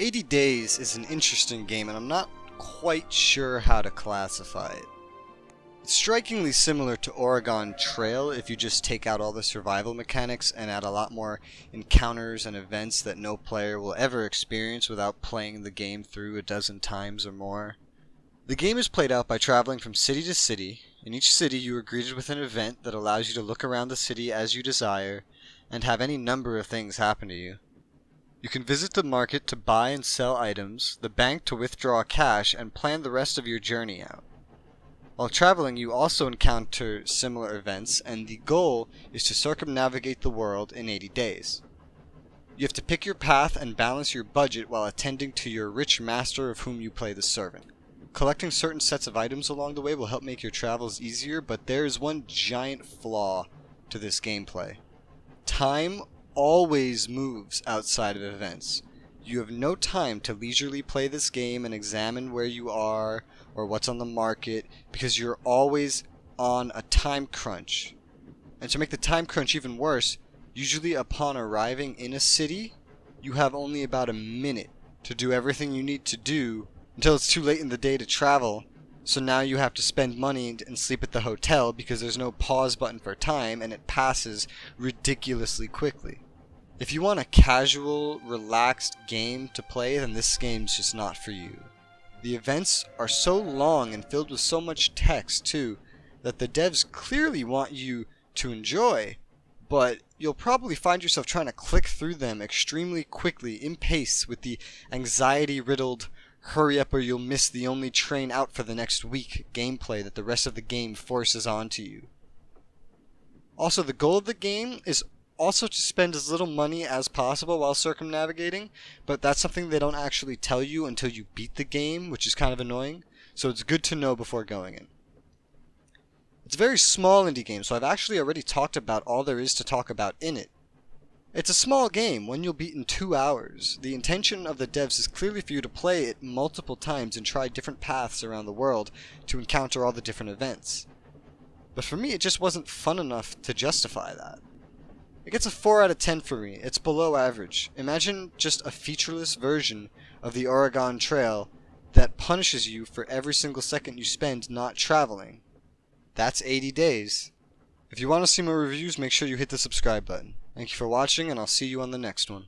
80 Days is an interesting game, and I'm not quite sure how to classify it. It's strikingly similar to Oregon Trail if you just take out all the survival mechanics and add a lot more encounters and events that no player will ever experience without playing the game through a dozen times or more. The game is played out by traveling from city to city. In each city you are greeted with an event that allows you to look around the city as you desire and have any number of things happen to you. You can visit the market to buy and sell items, the bank to withdraw cash, and plan the rest of your journey out. While traveling, you also encounter similar events, and the goal is to circumnavigate the world in 80 days. You have to pick your path and balance your budget while attending to your rich master of whom you play the servant. Collecting certain sets of items along the way will help make your travels easier, but there is one giant flaw to this gameplay. Time always moves outside of events. You have no time to leisurely play this game and examine where you are or what's on the market because you're always on a time crunch. And to make the time crunch even worse, usually upon arriving in a city, you have only about a minute to do everything you need to do until it's too late in the day to travel. So now you have to spend money and sleep at the hotel because there's no pause button for time and it passes ridiculously quickly. If you want a casual, relaxed game to play, then this game's just not for you. The events are so long and filled with so much text too that the devs clearly want you to enjoy, but you'll probably find yourself trying to click through them extremely quickly in pace with the anxiety-riddled hurry up or you'll miss the only train out for the next week gameplay that the rest of the game forces onto you. Also, the goal of the game is also to spend as little money as possible while circumnavigating, but that's something they don't actually tell you until you beat the game, which is kind of annoying, so it's good to know before going in. It's a very small indie game, so I've actually already talked about all there is to talk about in it. It's a small game, one you'll beat in 2 hours. The intention of the devs is clearly for you to play it multiple times and try different paths around the world to encounter all the different events. But for me, it just wasn't fun enough to justify that. It gets a 4 out of 10 for me. It's below average. Imagine just a featureless version of the Oregon Trail that punishes you for every single second you spend not traveling. That's 80 days. If you want to see more reviews, make sure you hit the subscribe button. Thank you for watching, and I'll see you on the next one.